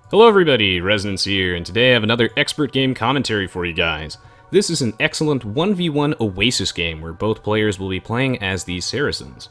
Hello everybody, Resonance here, and today I have another expert game commentary for you guys. This is an excellent 1v1 Oasis game where both players will be playing as the Saracens.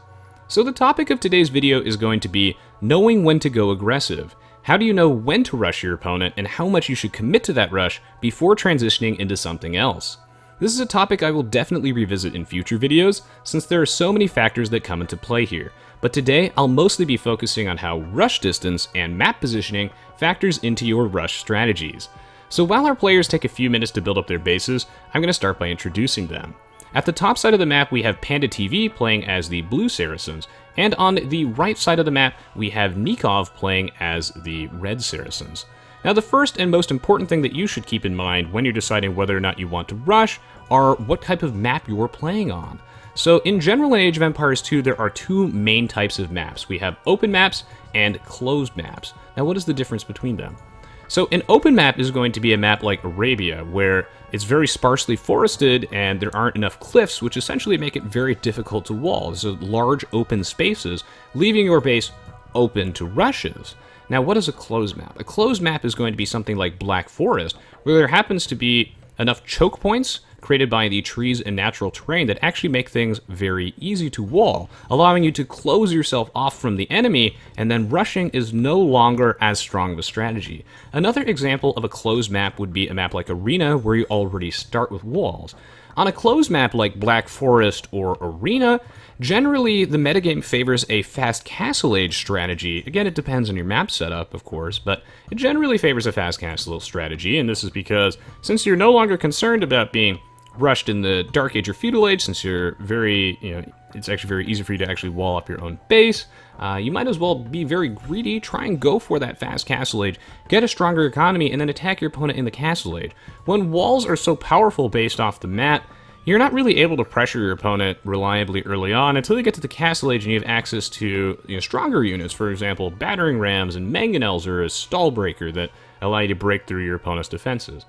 So the topic of today's video is going to be knowing when to go aggressive. How do you know when to rush your opponent and how much you should commit to that rush before transitioning into something else? This is a topic I will definitely revisit in future videos since there are so many factors that come into play here. But today, I'll mostly be focusing on how rush distance and map positioning factors into your rush strategies. So while our players take a few minutes to build up their bases, I'm going to start by introducing them. At the top side of the map, we have PandaTV playing as the Blue Saracens, and on the right side of the map, we have Nicov playing as the Red Saracens. Now, the first and most important thing that you should keep in mind when you're deciding whether or not you want to rush are what type of map you're playing on. So in general in Age of Empires 2, there are two main types of maps. We have open maps and closed maps. Now, what is the difference between them? So an open map is going to be a map like Arabia, where it's very sparsely forested and there aren't enough cliffs, which essentially make it very difficult to wall. So large open spaces, leaving your base open to rushes. Now, what is a closed map? A closed map is going to be something like Black Forest, where there happens to be enough choke points created by the trees and natural terrain that actually make things very easy to wall, allowing you to close yourself off from the enemy, and then rushing is no longer as strong of a strategy. Another example of a closed map would be a map like Arena, where you already start with walls. On a closed map like Black Forest or Arena, generally the metagame favors a fast castle age strategy. Again, it depends on your map setup, of course, but it generally favors a fast castle strategy, and this is because since you're no longer concerned about being rushed in the Dark Age or Feudal Age, since you're it's actually very easy for you to actually wall up your own base, you might as well be very greedy, try and go for that fast castle age, get a stronger economy, and then attack your opponent in the castle age. When walls are so powerful based off the map, you're not really able to pressure your opponent reliably early on until you get to the castle age and you have access to stronger units, for example, battering rams and mangonels or a stall breaker that allow you to break through your opponent's defenses.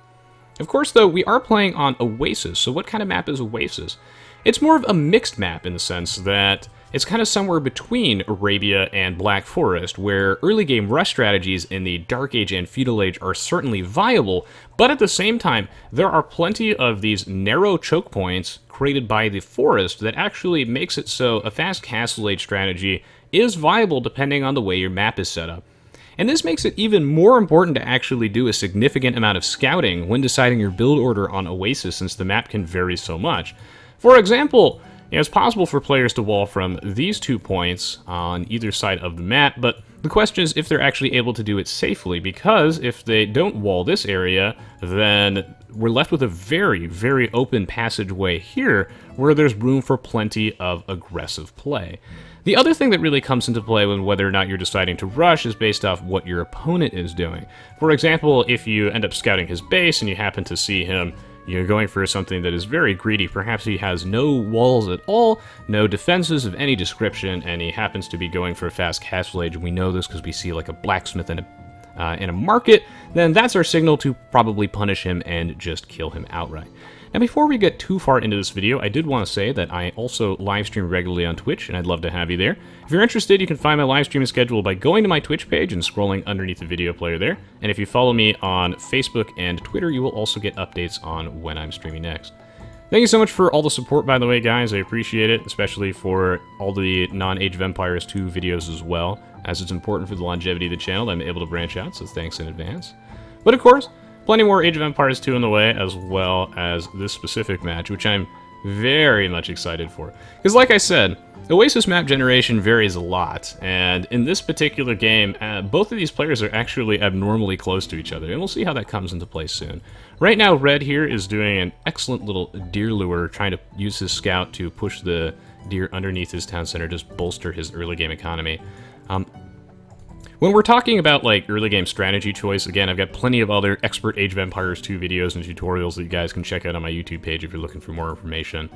Of course, though, we are playing on Oasis, so what kind of map is Oasis? It's more of a mixed map in the sense that it's kind of somewhere between Arabia and Black Forest, where early game rush strategies in the Dark Age and Feudal Age are certainly viable, but at the same time, there are plenty of these narrow choke points created by the forest that actually makes it so a fast castle age strategy is viable depending on the way your map is set up. And this makes it even more important to actually do a significant amount of scouting when deciding your build order on Oasis, since the map can vary so much. For example, it's possible for players to wall from these 2 points on either side of the map, but the question is if they're actually able to do it safely, because if they don't wall this area, then we're left with a very, very open passageway here where there's room for plenty of aggressive play. The other thing that really comes into play when whether or not you're deciding to rush is based off what your opponent is doing. For example, if you end up scouting his base and you happen to see him going for something that is very greedy, perhaps he has no walls at all, no defenses of any description, and he happens to be going for a fast castle age, and we know this because we see like a blacksmith in a market, then that's our signal to probably punish him and just kill him outright. Now, before we get too far into this video, I did want to say that I also live stream regularly on Twitch, and I'd love to have you there. If you're interested, you can find my live streaming schedule by going to my Twitch page and scrolling underneath the video player there. And if you follow me on Facebook and Twitter, you will also get updates on when I'm streaming next. Thank you so much for all the support, by the way, guys. I appreciate it, especially for all the non-Age of Empires 2 videos as well, as it's important for the longevity of the channel that I'm able to branch out, so thanks in advance. But of course, plenty more Age of Empires 2 in the way, as well as this specific match, which I'm very much excited for. Because like I said, Oasis map generation varies a lot, and in this particular game, both of these players are actually abnormally close to each other, and we'll see how that comes into play soon. Right now, Red here is doing an excellent little deer lure, trying to use his scout to push the deer underneath his town center, just bolster his early game economy. When we're talking about like early game strategy choice, again, I've got plenty of other Expert Age of Empires 2 videos and tutorials that you guys can check out on my YouTube page if you're looking for more information.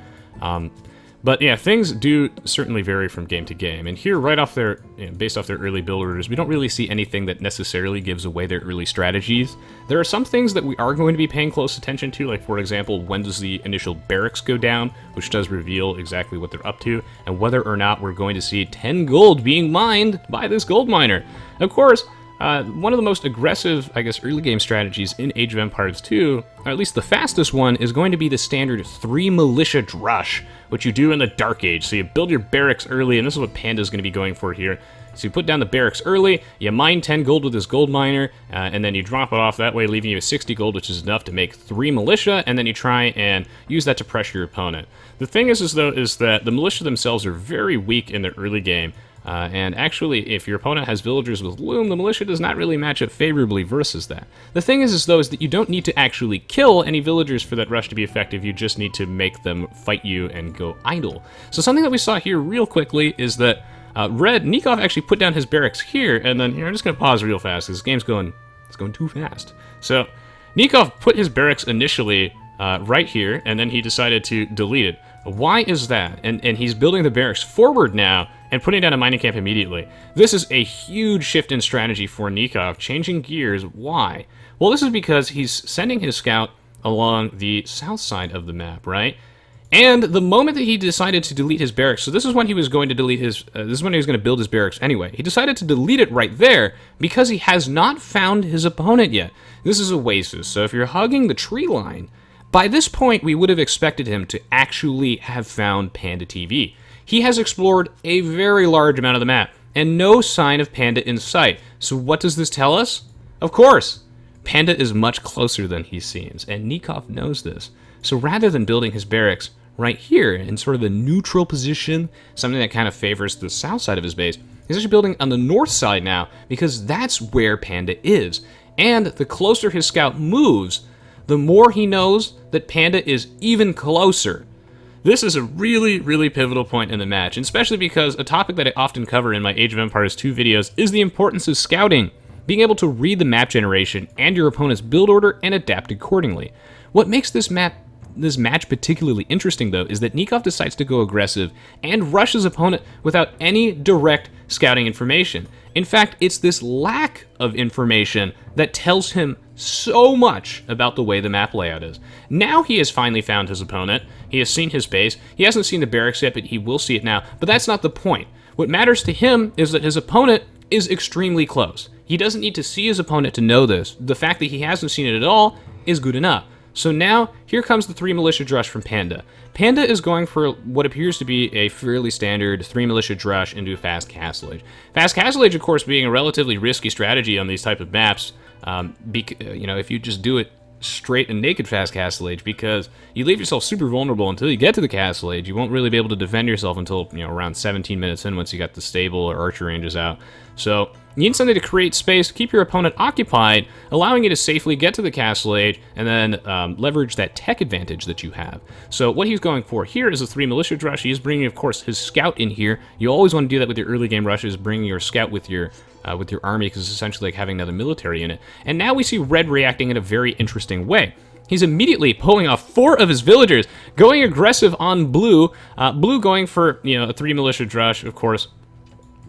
But yeah, things do certainly vary from game to game. And here, right off their, based off their early build orders, we don't really see anything that necessarily gives away their early strategies. There are some things that we are going to be paying close attention to, like for example, when does the initial barracks go down, which does reveal exactly what they're up to, and whether or not we're going to see 10 gold being mined by this gold miner. Of course, one of the most aggressive, I guess, early game strategies in Age of Empires 2, or at least the fastest one, is going to be the standard 3 militia drush, which you do in the Dark Age. So you build your barracks early, and this is what Panda's going to be going for here. So you put down the barracks early, you mine 10 gold with this gold miner, and then you drop it off that way, leaving you with 60 gold, which is enough to make 3 militia, and then you try and use that to pressure your opponent. The thing is that the militia themselves are very weak in the early game. And actually, if your opponent has villagers with loom, the militia does not really match up favorably versus that. The thing is that you don't need to actually kill any villagers for that rush to be effective, you just need to make them fight you and go idle. So something that we saw here real quickly is that Nicov actually put down his barracks here, and then here, I'm just going to pause real fast, because this game's going too fast. So Nicov put his barracks initially right here, and then he decided to delete it. Why is that? And he's building the barracks forward now and putting down a mining camp immediately. This is a huge shift in strategy for Nicov, changing gears. Why? Well, this is because he's sending his scout along the south side of the map, right? And the moment that he decided to delete his barracks, so this is when he was going to delete his, this is when he was going to build his barracks anyway. He decided to delete it right there because he has not found his opponent yet. This is Oasis, so if you're hugging the tree line, by this point, we would have expected him to actually have found PandaTV. He has explored a very large amount of the map, and no sign of Panda in sight. So what does this tell us? Of course, Panda is much closer than he seems, and Nicov knows this. So rather than building his barracks right here in sort of a neutral position, something that kind of favors the south side of his base, he's actually building on the north side now, because that's where Panda is. And the closer his scout moves, the more he knows that Panda is even closer. This is a really, really pivotal point in the match, and especially because a topic that I often cover in my Age of Empires 2 videos is the importance of scouting, being able to read the map generation and your opponent's build order and adapt accordingly. What makes this match particularly interesting, though, is that Nicov decides to go aggressive and rush his opponent without any direct scouting information. In fact, it's this lack of information that tells him so much about the way the map layout is. Now he has finally found his opponent. He has seen his base. He hasn't seen the barracks yet, but he will see it now. But that's not the point. What matters to him is that his opponent is extremely close. He doesn't need to see his opponent to know this. The fact that he hasn't seen it at all is good enough. So now, here comes the 3 militia drush from Panda. Panda is going for what appears to be a fairly standard 3 militia drush into fast castle age. Fast castle age, of course, being a relatively risky strategy on these type of maps, if you just do it straight and naked fast castle age, because you leave yourself super vulnerable until you get to the castle age. You won't really be able to defend yourself until around 17 minutes in, once you got the stable or archer ranges out. So you need something to create space, keep your opponent occupied, allowing you to safely get to the castle age, and then leverage that tech advantage that you have. So what he's going for here is a 3 militia drush. He's bringing, of course, his scout in here. You always want to do that with your early game rushes, bringing your scout with your army, because it's essentially like having another military in it. And now we see Red reacting in a very interesting way. He's immediately pulling off 4 of his villagers, going aggressive on Blue. Blue going for a 3 militia drush, of course,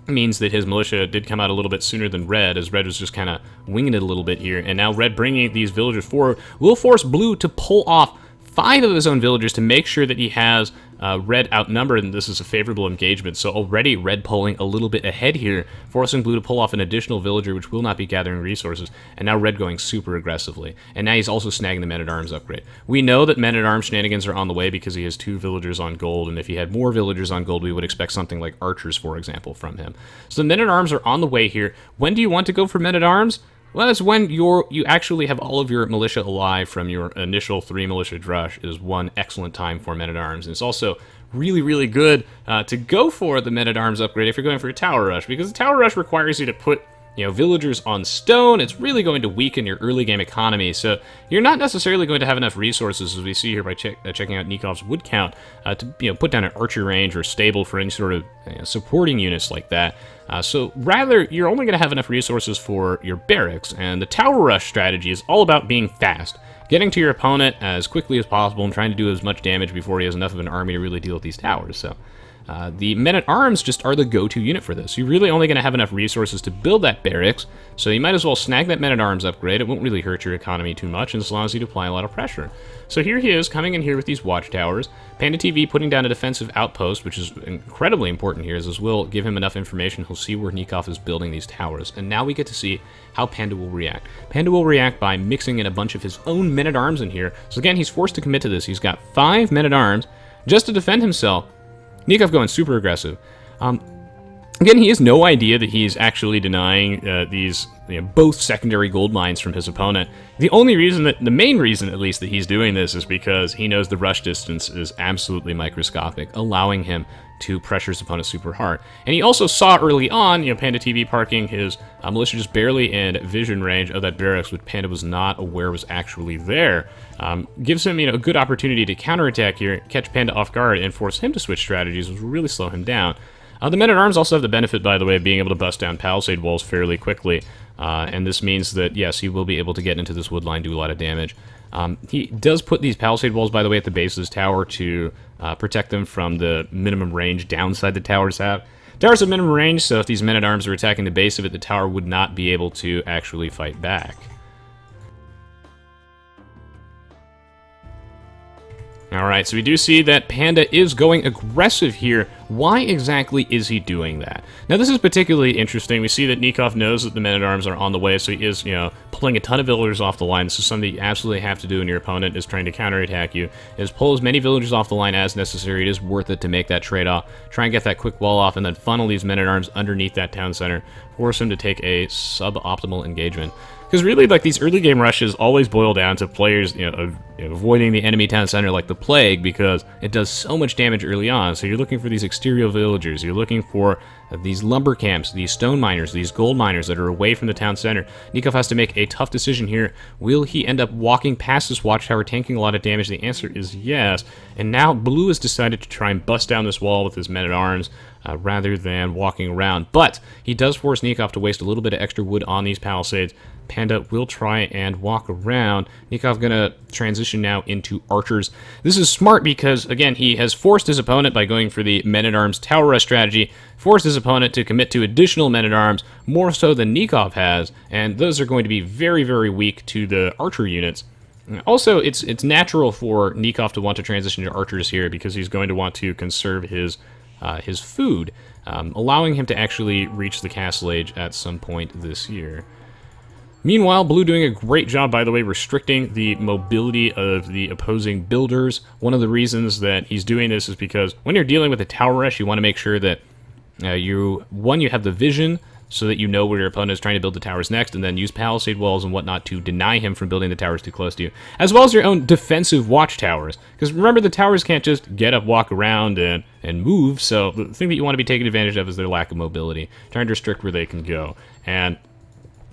means that his militia did come out a little bit sooner than Red, as Red was just kind of winging it a little bit here. And now Red bringing these villagers forward will force Blue to pull off 5 of his own villagers to make sure that he has Red outnumbered, and this is a favorable engagement. So already Red pulling a little bit ahead here, forcing Blue to pull off an additional villager, which will not be gathering resources. And now Red going super aggressively. And now he's also snagging the Men-at-Arms upgrade. We know that Men-at-Arms shenanigans are on the way because he has 2 villagers on gold, and if he had more villagers on gold, we would expect something like archers, for example, from him. So the Men-at-Arms are on the way here. When do you want to go for Men-at-Arms? Well, it's when you actually have all of your militia alive from your initial 3 militia drush is one excellent time for Men-at-Arms. And it's also really, really good to go for the Men-at-Arms upgrade if you're going for a Tower Rush, because the Tower Rush requires you to put villagers on stone. It's really going to weaken your early game economy, so you're not necessarily going to have enough resources, as we see here by checking out Nikov's wood count, to put down an archer range or stable for any sort of supporting units like that. So rather, you're only going to have enough resources for your barracks, and the Tower Rush strategy is all about being fast, getting to your opponent as quickly as possible and trying to do as much damage before he has enough of an army to really deal with these towers. So The men-at-arms just are the go-to unit for this. You're really only going to have enough resources to build that barracks, so you might as well snag that men-at-arms upgrade. It won't really hurt your economy too much, and this allows you to apply a lot of pressure. So here he is, coming in here with these watchtowers. PandaTV putting down a defensive outpost, which is incredibly important here, as this will give him enough information. He'll see where Nicov is building these towers, and now we get to see how Panda will react. Panda will react by mixing in a bunch of his own men-at-arms in here. So again, he's forced to commit to this. He's got 5 men-at-arms just to defend himself. Nicov going super aggressive. Again, he has no idea that he's actually denying these both secondary gold mines from his opponent. The main reason at least that he's doing this is because he knows the rush distance is absolutely microscopic, allowing him to pressure his opponent super hard. And he also saw early on, PandaTV parking his militia just barely in vision range of that barracks, which Panda was not aware was actually there. Gives him a good opportunity to counterattack here, catch Panda off guard, and force him to switch strategies, which will really slow him down. The men-at-arms also have the benefit, by the way, of being able to bust down palisade walls fairly quickly, and this means that, yes, he will be able to get into this wood line, do a lot of damage. He does put these palisade walls, by the way, at the base of his tower to protect them from the minimum range downside the towers have. Towers have minimum range, so if these men-at-arms are attacking the base of it, the tower would not be able to actually fight back. Alright, so we do see that Panda is going aggressive here. Why exactly is he doing that? Now, this is particularly interesting. We see that Nicov knows that the men-at-arms are on the way, so he is, pulling a ton of villagers off the line. This is something you absolutely have to do when your opponent is trying to counterattack you, is pull as many villagers off the line as necessary. It is worth it to make that trade-off. Try and get that quick wall off, and then funnel these men-at-arms underneath that town center. Force him to take a suboptimal engagement. Because really, these early game rushes always boil down to players, avoiding the enemy town center like the plague, because it does so much damage early on. So you're looking for these exterior villagers. You're looking for these lumber camps, these stone miners, these gold miners that are away from the town center. Nicov has to make a tough decision here. Will he end up walking past this watchtower, tanking a lot of damage? The answer is yes. And now Blue has decided to try and bust down this wall with his men-at-arms rather than walking around. But he does force Nicov to waste a little bit of extra wood on these palisades. Panda will try and walk around. Nicov gonna transition now into archers. This is smart because, again, he has forced his opponent by going for the men-at-arms tower rush strategy, forced his opponent to commit to additional men-at-arms, more so than Nicov has, and those are going to be very, very weak to the archer units. Also, it's natural for Nicov to want to transition to archers here because he's going to want to conserve his food, allowing him to actually reach the castle age at some point this year. Meanwhile, Blue doing a great job, by the way, restricting the mobility of the opposing builders. One of the reasons that he's doing this is because when you're dealing with a tower rush, you want to make sure that you have the vision so that you know where your opponent is trying to build the towers next, and then use palisade walls and whatnot to deny him from building the towers too close to you, as well as your own defensive watchtowers. Because remember, the towers can't just get up, walk around, and move, so the thing that you want to be taking advantage of is their lack of mobility, trying to restrict where they can go. And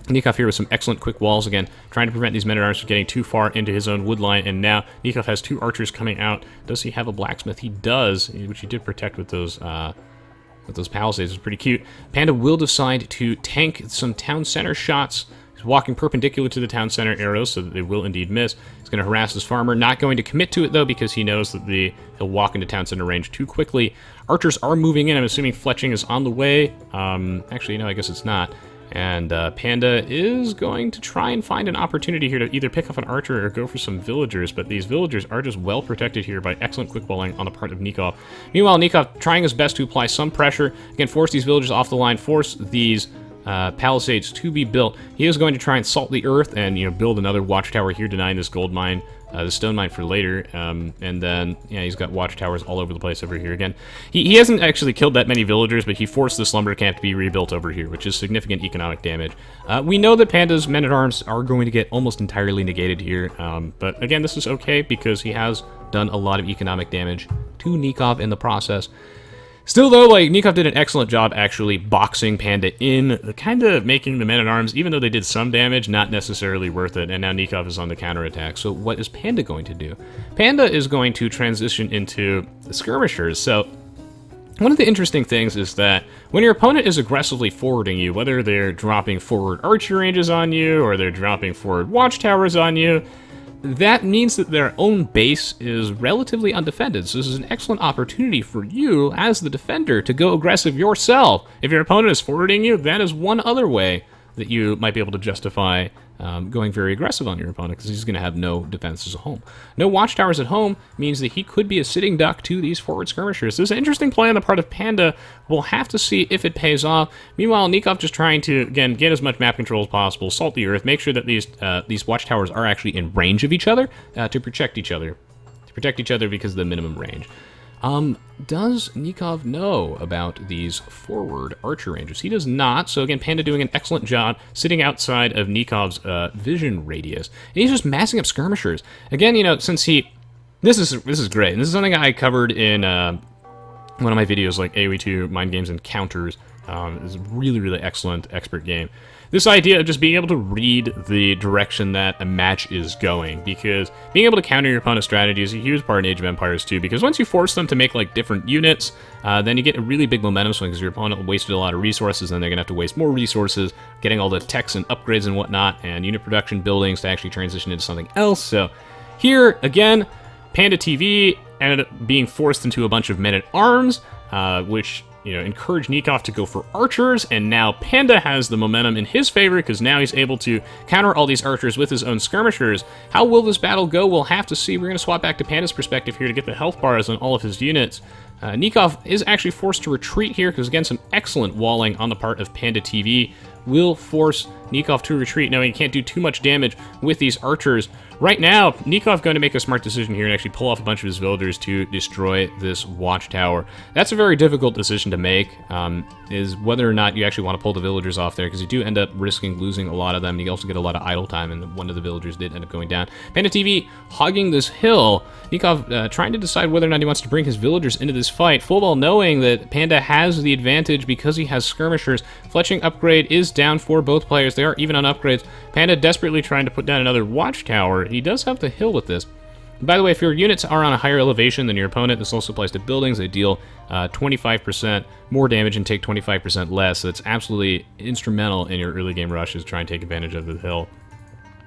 Nicov here with some excellent quick walls, again, trying to prevent these men-at-arms from getting too far into his own wood line, and now Nicov has 2 archers coming out. Does he have a blacksmith? He does, which he did protect with those palisades. It's pretty cute. Panda will decide to tank some town center shots. He's walking perpendicular to the town center arrows so that they will indeed miss. He's going to harass his farmer, not going to commit to it, though, because he knows that he'll walk into town center range too quickly. Archers are moving in. I'm assuming fletching is on the way. Actually, no, I guess it's not. And Panda is going to try and find an opportunity here to either pick up an archer or go for some villagers, but these villagers are just well protected here by excellent quick walling on the part of Nicov. Meanwhile, Nicov trying his best to apply some pressure, again, force these villagers off the line, force these palisades to be built. He is going to try and salt the earth and build another watchtower here, denying this gold mine, the stone mine for later, and then he's got watchtowers all over the place over here again. He hasn't actually killed that many villagers, but he forced this lumber camp to be rebuilt over here, which is significant economic damage. We know that Panda's men-at-arms are going to get almost entirely negated here, but again, this is okay because he has done a lot of economic damage to Nicov in the process. Still, though, Nicov did an excellent job actually boxing Panda in, kind of making the men-at-arms, even though they did some damage, not necessarily worth it, and now Nicov is on the counterattack. So what is Panda going to do? Panda is going to transition into the skirmishers. So one of the interesting things is that when your opponent is aggressively forwarding you, whether they're dropping forward archer ranges on you, or they're dropping forward watchtowers on you, that means that their own base is relatively undefended. So this is an excellent opportunity for you as the defender to go aggressive yourself. If your opponent is forwarding you, that is one other way that you might be able to justify going very aggressive on your opponent, because he's going to have no defenses at home. No watchtowers at home means that he could be a sitting duck to these forward skirmishers. This is an interesting play on the part of Panda. We'll have to see if it pays off. Meanwhile, Nicov just trying to, again, get as much map control as possible, salt the earth, make sure that these watchtowers are actually in range of each other to protect each other. To protect each other because of the minimum range. Does Nicov know about these forward archer ranges? He does not, so again, Panda doing an excellent job sitting outside of Nikov's vision radius. And he's just massing up skirmishers. Again, you know, since he... This is great, and this is something I covered in one of my videos, like Aoe2, Mind Games Encounters. It's a really, really excellent expert game. This idea of just being able to read the direction that a match is going, because being able to counter your opponent's strategy is a huge part in Age of Empires 2, because once you force them to make like different units, then you get a really big momentum swing, because your opponent wasted a lot of resources, and they're going to have to waste more resources getting all the techs and upgrades and whatnot, and unit production buildings to actually transition into something else. So here, again, PandaTV ended up being forced into a bunch of men-at-arms, which... you know, encourage Nicov to go for archers, and now Panda has the momentum in his favor, because now he's able to counter all these archers with his own skirmishers. How will this battle go? We'll have to see. We're going to swap back to Panda's perspective here to get the health bars on all of his units. Nicov is actually forced to retreat here, because again, some excellent walling on the part of PandaTV will force Nicov to retreat, knowing he can't do too much damage with these archers. Right now, Nicov going to make a smart decision here and actually pull off a bunch of his villagers to destroy this watchtower. That's a very difficult decision to make, is whether or not you actually want to pull the villagers off there, because you do end up risking losing a lot of them. You also get a lot of idle time, and one of the villagers did end up going down. PandaTV hogging this hill. Nicov trying to decide whether or not he wants to bring his villagers into this fight, full well knowing that Panda has the advantage because he has skirmishers. Fletching upgrade is down for both players. They are even on upgrades. Panda desperately trying to put down another watchtower. He does have the hill with this. By the way, if your units are on a higher elevation than your opponent, this also applies to buildings. They deal 25% more damage and take 25% less, so it's absolutely instrumental in your early game rushes trying to take advantage of the hill.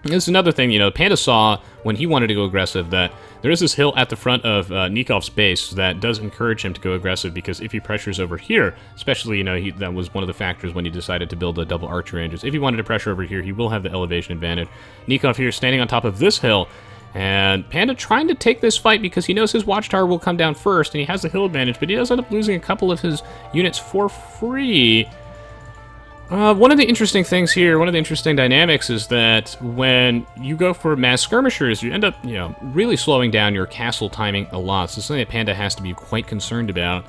This is another thing, you know, Panda saw when he wanted to go aggressive that there is this hill at the front of Nikov's base that does encourage him to go aggressive, because if he pressures over here, especially, you know, that was one of the factors when he decided to build the double archer ranges. If he wanted to pressure over here, he will have the elevation advantage. Nicov here standing on top of this hill, and Panda trying to take this fight because he knows his watchtower will come down first, and he has the hill advantage, but he does end up losing a couple of his units for free. One of the interesting things here, one of the interesting dynamics is that when you go for mass skirmishers, you end up, you know, really slowing down your castle timing a lot. So it's something that Panda has to be quite concerned about,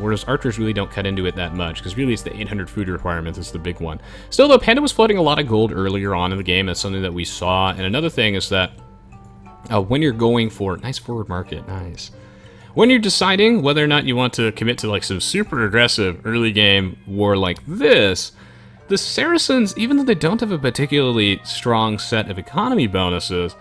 whereas archers really don't cut into it that much, because really it's the 800 food requirement that's the big one. Still, though, Panda was floating a lot of gold earlier on in the game. That's something that we saw. And another thing is that when you're going for... Nice forward market, nice. When you're deciding whether or not you want to commit to like some super aggressive early game war like this, the Saracens, even though they don't have a particularly strong set of economy bonuses,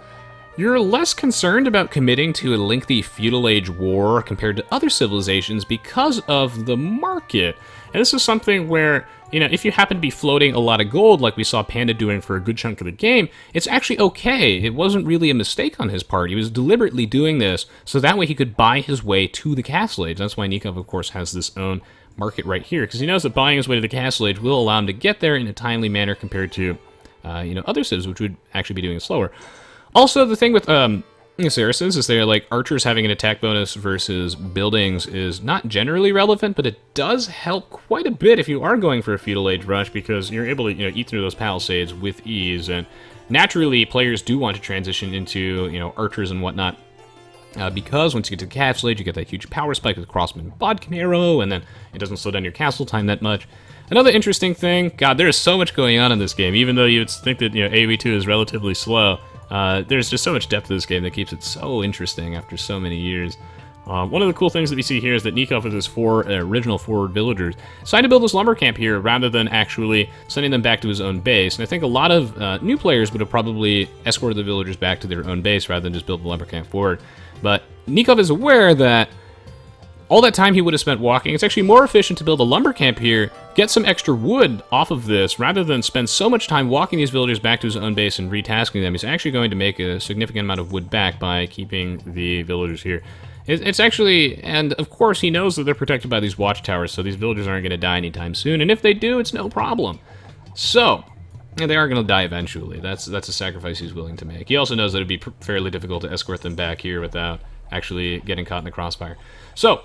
you're less concerned about committing to a lengthy feudal age war compared to other civilizations because of the market. And this is something where, you know, if you happen to be floating a lot of gold like we saw Panda doing for a good chunk of the game, it's actually okay. It wasn't really a mistake on his part. He was deliberately doing this so that way he could buy his way to the castle age. That's why Nicov, of course, has this own market right here, because he knows that buying his way to the castle age will allow him to get there in a timely manner compared to, you know, other civs, which would actually be doing it slower. Also, the thing with Saracens is they're like archers having an attack bonus versus buildings is not generally relevant, but it does help quite a bit if you are going for a feudal age rush, because you're able to, you know, eat through those palisades with ease. And naturally, players do want to transition into, you know, archers and whatnot. Because once you get to the castle age, you get that huge power spike with Crossman Bodkin Arrow, and then it doesn't slow down your castle time that much. Another interesting thing, God, there is so much going on in this game. Even though you would think that, you know, Aoe2 is relatively slow, there's just so much depth to this game that keeps it so interesting after so many years. One of the cool things that we see here is that Nicov with his original forward villagers decided to build this lumber camp here rather than actually sending them back to his own base. And I think a lot of new players would have probably escorted the villagers back to their own base rather than just build the lumber camp forward. But Nicov is aware that all that time he would have spent walking, it's actually more efficient to build a lumber camp here, get some extra wood off of this, rather than spend so much time walking these villagers back to his own base and retasking them. He's actually going to make a significant amount of wood back by keeping the villagers here. It's actually, and of course he knows that they're protected by these watchtowers, so these villagers aren't going to die anytime soon, and if they do, it's no problem. So, and they are going to die eventually. That's a sacrifice he's willing to make. He also knows that it'd be fairly difficult to escort them back here without actually getting caught in the crossfire. So,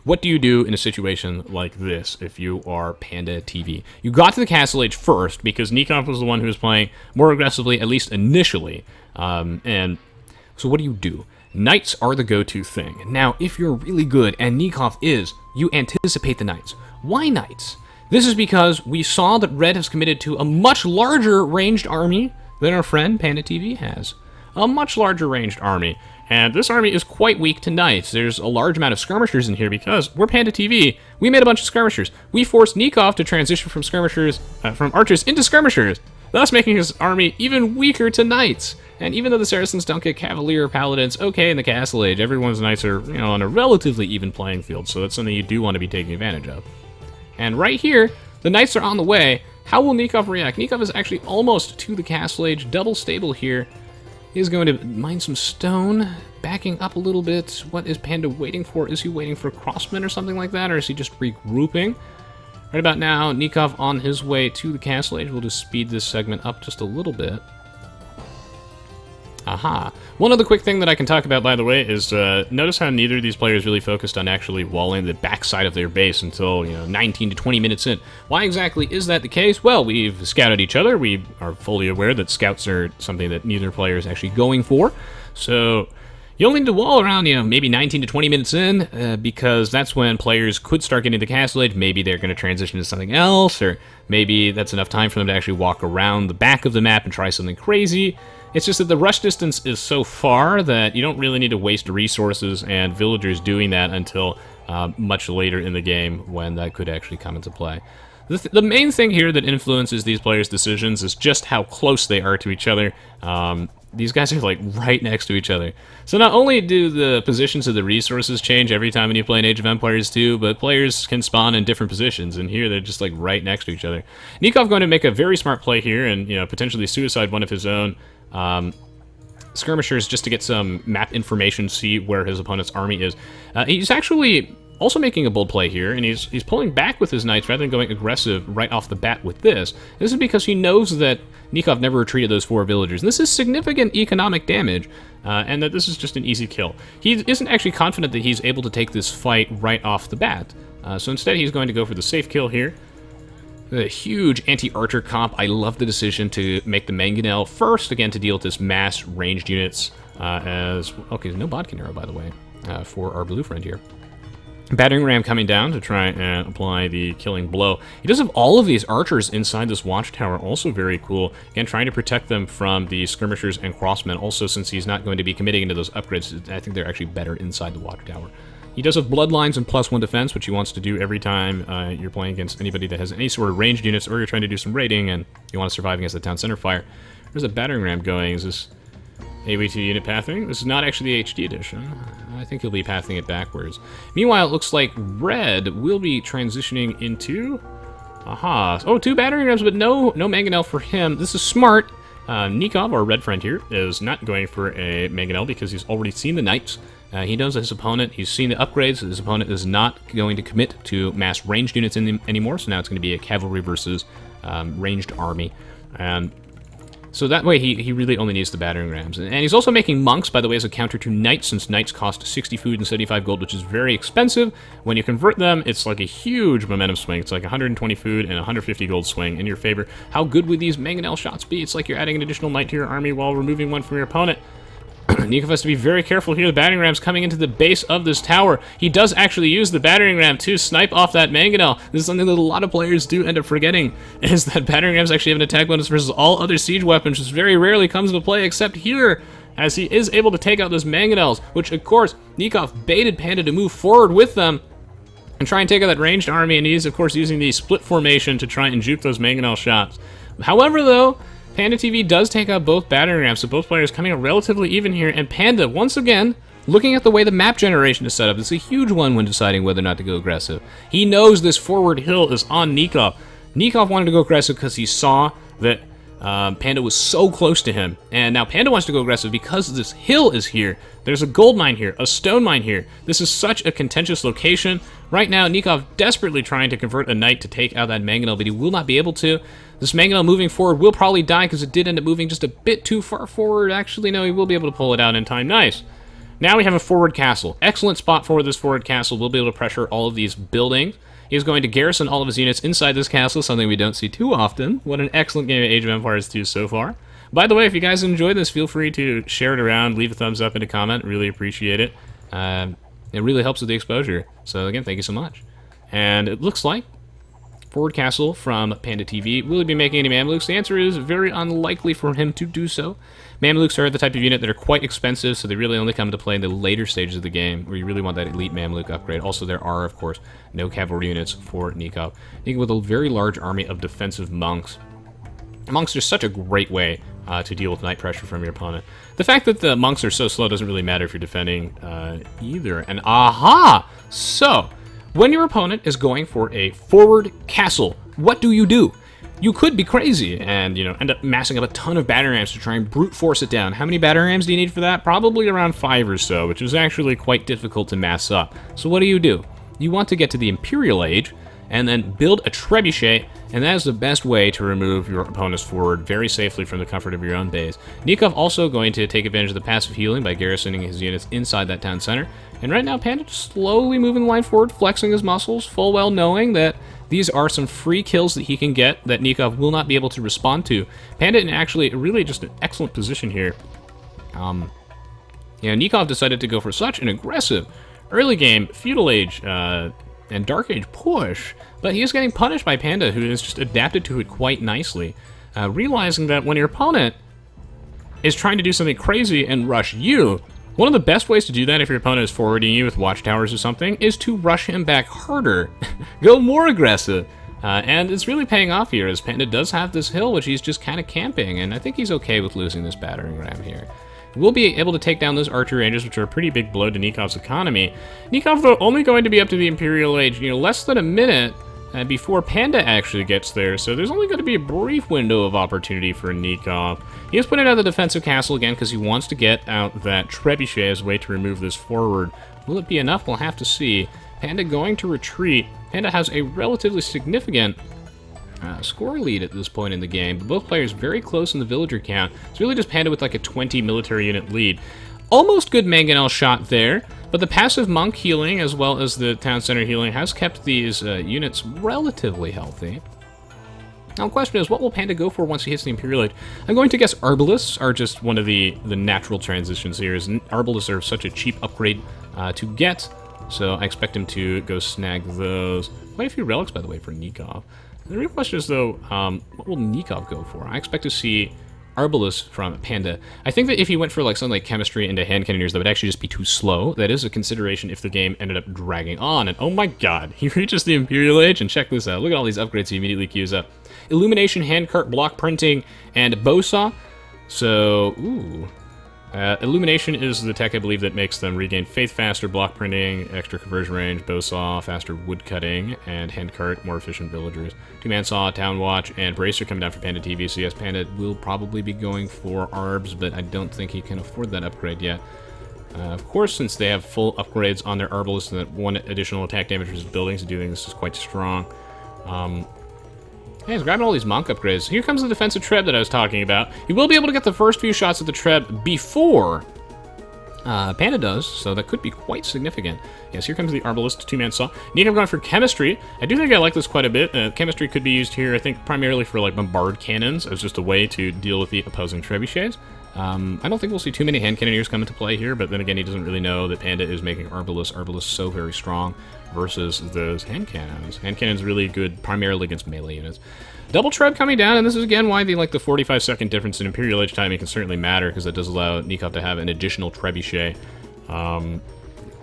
what do you do in a situation like this if you are PandaTV? You got to the Castle Age first because Nicov was the one who was playing more aggressively, at least initially. And so what do? Knights are the go-to thing. Now, if you're really good, and Nicov is, you anticipate the knights. Why knights? This is because we saw that Red has committed to a much larger ranged army than our friend PandaTV has. A much larger ranged army. And this army is quite weak to knights. There's a large amount of skirmishers in here because we're PandaTV. We made a bunch of skirmishers. We forced Nicov to transition from skirmishers, from archers into skirmishers, thus making his army even weaker to knights. And even though the Saracens don't get Cavalier or Paladins, okay, in the Castle Age, everyone's knights are, on a relatively even playing field, so that's something you do want to be taking advantage of. And right here, the knights are on the way. How will Nicov react? Nicov is actually almost to the Castle Age, double stable here. He's going to mine some stone, backing up a little bit. What is Panda waiting for? Is he waiting for crossmen or something like that, or is he just regrouping? Right about now, Nicov on his way to the Castle Age. We'll just speed this segment up just a little bit. Aha. One other quick thing that I can talk about, by the way, is notice how neither of these players really focused on actually walling the backside of their base until, 19 to 20 minutes in. Why exactly is that the case? Well, we've scouted each other. We are fully aware that scouts are something that neither player is actually going for. So you only need to wall around, maybe 19 to 20 minutes in, because that's when players could start getting to Castle Age. Maybe they're going to transition to something else, or maybe that's enough time for them to actually walk around the back of the map and try something crazy. It's just that the rush distance is so far that you don't really need to waste resources and villagers doing that until much later in the game when that could actually come into play. The main thing here that influences these players' decisions is just how close they are to each other. These guys are like right next to each other. So not only do the positions of the resources change every time when you play in Age of Empires 2, but players can spawn in different positions, and here they're just like right next to each other. Nicov going to make a very smart play here and potentially suicide one of his own skirmishers just to get some map information, see where his opponent's army is. He's actually also making a bold play here, and he's pulling back with his knights rather than going aggressive right off the bat with this. This is because he knows that Nicov never retreated those 4 villagers. And this is significant economic damage, and that this is just an easy kill. He isn't actually confident that he's able to take this fight right off the bat. So instead he's going to go for the safe kill here. The huge anti-archer comp. I love the decision to make the mangonel first, again, to deal with this mass ranged units. Okay, no bodkin arrow, by the way, for our blue friend here. Battering ram coming down to try and apply the killing blow. He does have all of these archers inside this watchtower, also very cool. Again, trying to protect them from the skirmishers and crossmen. Also, since he's not going to be committing into those upgrades, I think they're actually better inside the watchtower. He does have bloodlines and +1 defense, which he wants to do every time you're playing against anybody that has any sort of ranged units, or you're trying to do some raiding and you want to survive against the town center fire. There's a battering ram going. Is this Aoe2 unit pathing? This is not actually the HD edition. I think he'll be pathing it backwards. Meanwhile, it looks like Red will be transitioning into... Aha. Oh, 2 battering rams, but no mangonel for him. This is smart. Nicov, our red friend here, is not going for a mangonel because he's already seen the knights. He knows his opponent. He's seen the upgrades. His opponent is not going to commit to mass ranged units anymore, so now it's going to be a cavalry versus ranged army. And so that way he really only needs the battering rams. And he's also making monks, by the way, as a counter to knights, since knights cost 60 food and 75 gold, which is very expensive. When you convert them, it's like a huge momentum swing. It's like 120 food and 150 gold swing in your favor. How good would these mangonel shots be? It's like you're adding an additional knight to your army while removing one from your opponent. Nicov has to be very careful here. The battering ram's coming into the base of this tower. He does actually use the battering ram to snipe off that mangonel. This is something that a lot of players do end up forgetting, is that battering rams actually have an attack bonus versus all other siege weapons, which very rarely comes into play, except here, as he is able to take out those mangonels, which, of course, Nicov baited Panda to move forward with them and try and take out that ranged army, and he's, of course, using the split formation to try and juke those mangonel shots. However, though, PandaTV does take out both battering rams, so both players coming out relatively even here, and Panda, once again, Looking at the way the map generation is set up, it's a huge one when deciding whether or not to go aggressive. He knows this forward hill is on Nicov. Nicov wanted to go aggressive because he saw that Panda was so close to him, and now Panda wants to go aggressive because this hill is here. There's a gold mine here, a stone mine here. This is such a contentious location. Right now, Nicov desperately trying to convert a knight to take out that mangonel, but he will not be able to. This mangonel moving forward will probably die because it did end up moving just a bit too far forward. Actually, no, he will be able to pull it out in time. Nice. Now we have a forward castle. Excellent spot for this forward castle. We'll be able to pressure all of these buildings. He's going to garrison all of his units inside this castle, something we don't see too often. What an excellent game of Age of Empires 2 so far. By the way, if you guys enjoyed this, feel free to share it around, leave a thumbs up and a comment. Really appreciate it. It really helps with the exposure. So again, thank you so much. And it looks like forward castle from PandaTV. Will he be making any Mamluks? The answer is very unlikely for him to do so. Mamluks are the type of unit that are quite expensive, so they really only come into play in the later stages of the game, where you really want that elite Mamluk upgrade. Also, there are, of course, no cavalry units for Nicov. Nicov with a very large army of defensive monks. Monks are such a great way to deal with knight pressure from your opponent. The fact that the monks are so slow doesn't really matter if you're defending either. And aha! So, when your opponent is going for a forward castle, what do? You could be crazy and, end up massing up a ton of batter rams to try and brute force it down. How many batter rams do you need for that? Probably around 5 or so, which is actually quite difficult to mass up. So what do? You want to get to the Imperial Age and then build a trebuchet, and that is the best way to remove your opponent's forward very safely from the comfort of your own base. Nicov also going to take advantage of the passive healing by garrisoning his units inside that town center. And right now, Panda just slowly moving the line forward, flexing his muscles, full well knowing that these are some free kills that he can get that Nicov will not be able to respond to. Panda in actually really just an excellent position here. Nicov decided to go for such an aggressive early game Feudal Age and Dark Age push, but he is getting punished by Panda, who has just adapted to it quite nicely. Realizing that when your opponent is trying to do something crazy and rush you, one of the best ways to do that if your opponent is forwarding you with watchtowers or something is to rush him back harder. Go more aggressive. And it's really paying off here, as Panda does have this hill, which he's just kind of camping, and I think he's okay with losing this battering ram here. We'll be able to take down those archer ranges, which are a pretty big blow to Nikov's economy. Nicov, though, only going to be up to the Imperial Age, less than a minute before Panda actually gets there, so there's only going to be a brief window of opportunity for Nicov. He is putting out the defensive castle again because he wants to get out that trebuchet as a way to remove this forward. Will it be enough? We'll have to see. Panda going to retreat. Panda has a relatively significant score lead at this point in the game, but both players very close in the villager count. It's really just Panda with like a 20 military unit lead. Almost good mangonel shot there, but the passive monk healing as well as the town center healing has kept these units relatively healthy. Now the question is, what will Panda go for once he hits the Imperial Age? I'm going to guess Arbalists are just one of the natural transitions here, as Arbalists are such a cheap upgrade to get, so I expect him to go snag those. Quite a few relics, by the way, for Nicov. The real question is, though, what will Nicov go for? I expect to see Arbalist from Panda. I think that if he went for like something like chemistry into hand cannoneers, that would actually just be too slow. That is a consideration if the game ended up dragging on. And oh my god, he reaches the Imperial Age, and check this out. Look at all these upgrades he immediately queues up. Illumination, handcart, block printing, and bow saw. So, ooh. Illumination is the tech, I believe, that makes them regain faith faster, block printing, extra conversion range, bow saw, faster wood cutting, and handcart, more efficient villagers. Two-man saw, town watch, and bracer coming down for PandaTV. So yes, Panda will probably be going for Arbs, but I don't think he can afford that upgrade yet. Of course, since they have full upgrades on their Arbalist and that one additional attack damage for his buildings, I do think this is quite strong. Hey, he's grabbing all these monk upgrades. Here comes the defensive treb that I was talking about. You will be able to get the first few shots of the treb before Panda does, so that could be quite significant. Yes, here comes the Arbalist two-man saw. Nicov going for chemistry. I do think I like this quite a bit. Chemistry could be used here, I think, primarily for like bombard cannons as just a way to deal with the opposing trebuchets. I don't think we'll see too many hand cannoneers come into play here, but then again, he doesn't really know that Panda is making Arbalist so very strong versus those hand cannons. Hand cannons really good primarily against melee units. Double treb coming down, and this is again why the 45-second difference in Imperial Age timing can certainly matter, because that does allow Nicov to have an additional trebuchet.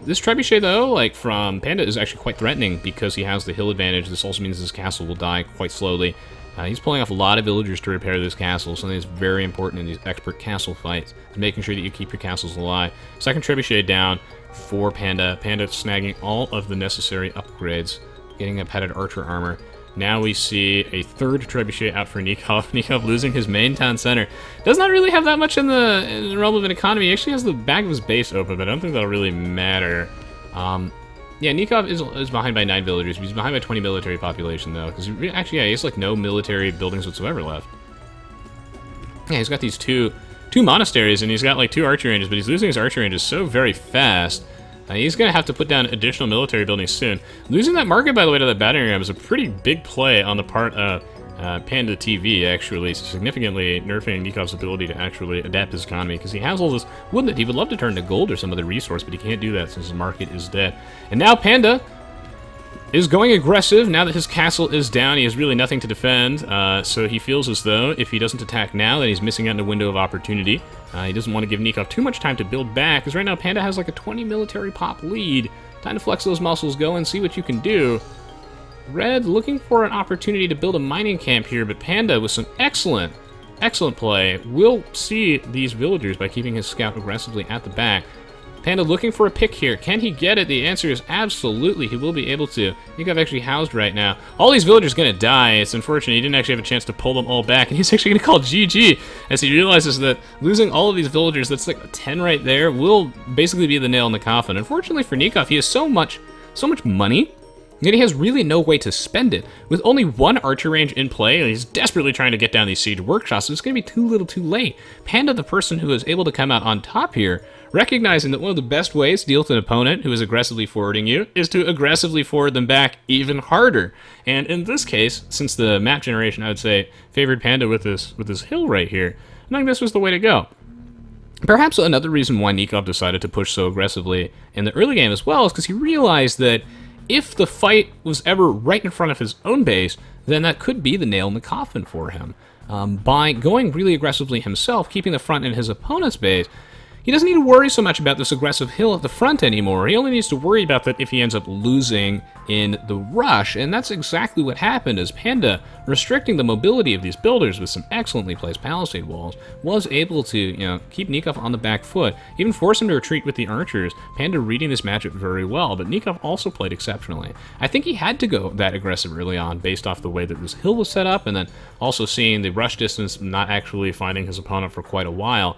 This trebuchet, though, from Panda, is actually quite threatening because he has the hill advantage. This also means his castle will die quite slowly. He's pulling off a lot of villagers to repair this castle. Something that's very important in these expert castle fights is making sure that you keep your castles alive. Second trebuchet down for Panda. Panda snagging all of the necessary upgrades, getting a padded archer armor. Now we see a third trebuchet out for Nicov. Nicov losing his main town center. Does not really have that much in the realm of an economy. He actually has the back of his base open, but I don't think that'll really matter. Yeah, Nicov is behind by 9 villagers. He's behind by 20 military population, though. Because actually, yeah, he has like no military buildings whatsoever left. Yeah, he's got these two monasteries, and he's got like 2 archery ranges, but he's losing his archery ranges so very fast. He's going to have to put down additional military buildings soon. Losing that market, by the way, to that battering ram is a pretty big play on the part of PandaTV, actually, significantly nerfing Nikov's ability to actually adapt his economy, because he has all this wood that he would love to turn to gold or some other resource, but he can't do that since his market is dead. And now Panda is going aggressive. Now that his castle is down, he has really nothing to defend, so he feels as though if he doesn't attack now, then he's missing out on a window of opportunity. He doesn't want to give Nicov too much time to build back, because right now Panda has like a 20 military pop lead. Time to flex those muscles, go and see what you can do. Red looking for an opportunity to build a mining camp here, but Panda with some excellent play will see these villagers by keeping his scout aggressively at the back. Panda looking for a pick here. Can he get it? The answer is absolutely. He will be able to. Nicov actually housed right now. All these villagers going to die. It's unfortunate he didn't actually have a chance to pull them all back, and he's actually going to call GG as he realizes that losing all of these villagers, that's like a 10 right there, will basically be the nail in the coffin. Unfortunately for Nicov, he has so much money, yet he has really no way to spend it. With only 1 archer range in play, and he's desperately trying to get down these siege workshops, so it's going to be too little too late. Panda, the person who is able to come out on top here, recognizing that one of the best ways to deal with an opponent who is aggressively forwarding you is to aggressively forward them back even harder. And in this case, since the map generation, I would say, favored Panda with this hill right here, I think this was the way to go. Perhaps another reason why Nicov decided to push so aggressively in the early game as well is because he realized that if the fight was ever right in front of his own base, then that could be the nail in the coffin for him. By going really aggressively himself, keeping the front in his opponent's base, he doesn't need to worry so much about this aggressive hill at the front anymore. He only needs to worry about that if he ends up losing in the rush, and that's exactly what happened as Panda, restricting the mobility of these builders with some excellently placed palisade walls, was able to, keep Nicov on the back foot, even force him to retreat with the archers. Panda reading this matchup very well, but Nicov also played exceptionally. I think he had to go that aggressive early on based off the way that this hill was set up, and then also seeing the rush distance not actually finding his opponent for quite a while.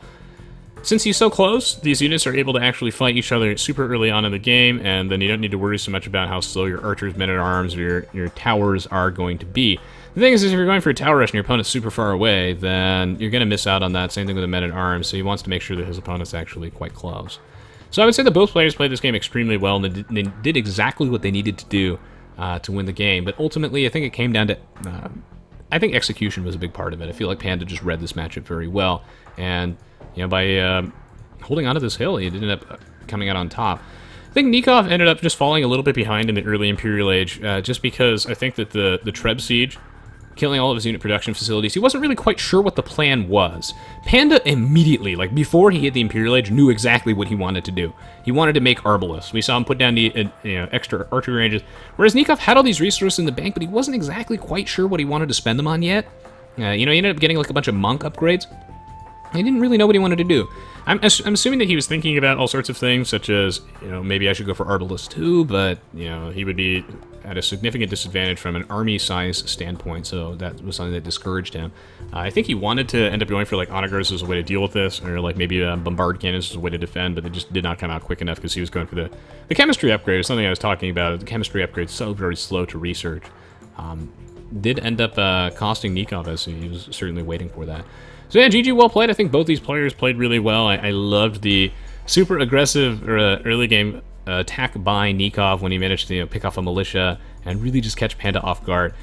Since he's so close, these units are able to actually fight each other super early on in the game, and then you don't need to worry so much about how slow your archers, men-at-arms, or your towers are going to be. The thing is if you're going for a tower rush and your opponent's super far away, then you're going to miss out on that. Same thing with the men-at-arms, so he wants to make sure that his opponent's actually quite close. So I would say that both players played this game extremely well, and they did exactly what they needed to do to win the game. But ultimately, I think it came down to... I think execution was a big part of it. I feel like Panda just read this matchup very well, and... by holding onto this hill, he ended up coming out on top. I think Nicov ended up just falling a little bit behind in the early Imperial Age, just because I think that the Treb Siege, killing all of his unit production facilities, he wasn't really quite sure what the plan was. Panda immediately, like before he hit the Imperial Age, knew exactly what he wanted to do. He wanted to make Arbalest. We saw him put down the extra archery ranges, whereas Nicov had all these resources in the bank, but he wasn't exactly quite sure what he wanted to spend them on yet. He ended up getting like a bunch of monk upgrades. He didn't really know what he wanted to do. I'm assuming that he was thinking about all sorts of things, such as, maybe I should go for Arbalest too, but, he would be at a significant disadvantage from an army size standpoint, so that was something that discouraged him. I think he wanted to end up going for, like, Onagers as a way to deal with this, or, like, maybe Bombard Cannons as a way to defend, but it just did not come out quick enough because he was going for the chemistry upgrade, is something I was talking about. The chemistry upgrade is so very slow to research. Did end up costing Nicov, as he was certainly waiting for that. So yeah, GG, well played. I think both these players played really well. I loved the super aggressive early game attack by Nicov when he managed to pick off a militia and really just catch Panda off guard.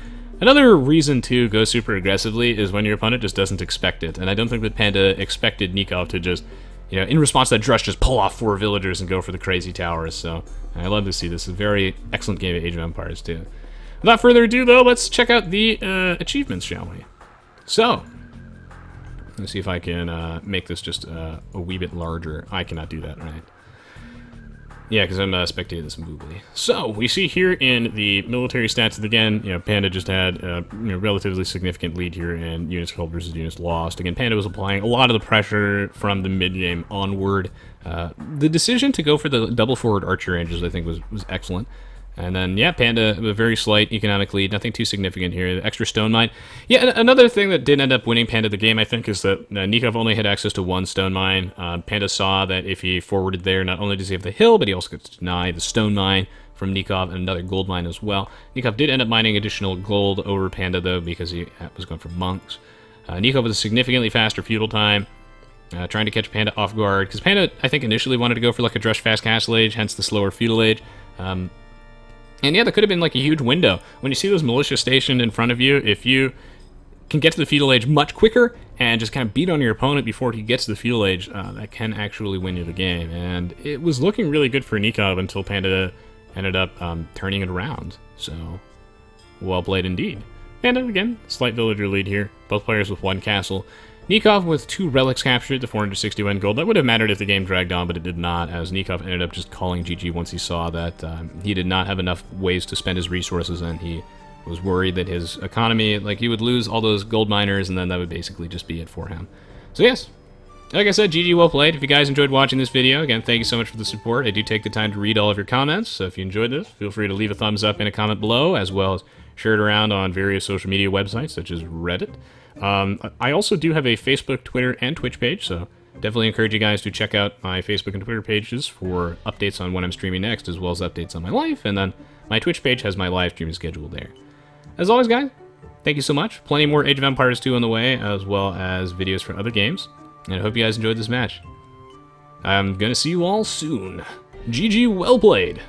Another reason to go super aggressively is when your opponent just doesn't expect it. And I don't think that Panda expected Nicov to just, in response to that Drush, just pull off 4 villagers and go for the crazy towers. So I love to see this. A very excellent game of Age of Empires too. Without further ado, though, let's check out the achievements, shall we? So... let's see if I can make this just a wee bit larger. I cannot do that, right? Yeah, because I'm spectating this movie. So, we see here in the military stats that again, Panda just had a relatively significant lead here, and units held versus units lost. Again, Panda was applying a lot of the pressure from the mid-game onward. The decision to go for the double forward archer ranges, I think, was excellent. And then, yeah, Panda, a very slight economic lead, nothing too significant here. The extra stone mine. Yeah, another thing that did end up winning Panda the game, I think, is that Nicov only had access to one stone mine. Panda saw that if he forwarded there, not only does he have the hill, but he also gets to deny the stone mine from Nicov and another gold mine as well. Nicov did end up mining additional gold over Panda, though, because he was going for monks. Nicov was a significantly faster feudal time. Trying to catch Panda off guard, because Panda, I think, initially wanted to go for like a Drush fast castle age, hence the slower feudal age. And yeah, that could have been like a huge window. When you see those militia stationed in front of you, if you can get to the feudal age much quicker and just kind of beat on your opponent before he gets to the feudal age, that can actually win you the game. And it was looking really good for Nicov until Panda ended up turning it around. So, well played indeed. Panda, again, slight villager lead here. Both players with one castle. Nicov with 2 relics captured, the 461 gold. That would have mattered if the game dragged on, but it did not, as Nicov ended up just calling GG once he saw that he did not have enough ways to spend his resources, and he was worried that his economy, like, he would lose all those gold miners, and then that would basically just be it for him. So yes, like I said, GG, well played. If you guys enjoyed watching this video, again, thank you so much for the support. I do take the time to read all of your comments, so if you enjoyed this, feel free to leave a thumbs up and a comment below, as well as share it around on various social media websites, such as Reddit. I also do have a Facebook, Twitter, and Twitch page, so definitely encourage you guys to check out my Facebook and Twitter pages for updates on when I'm streaming next, as well as updates on my life, and then my Twitch page has my live streaming schedule there. As always, guys, thank you so much. Plenty more Age of Empires 2 on the way, as well as videos for other games, and I hope you guys enjoyed this match. I'm gonna see you all soon. GG, well played!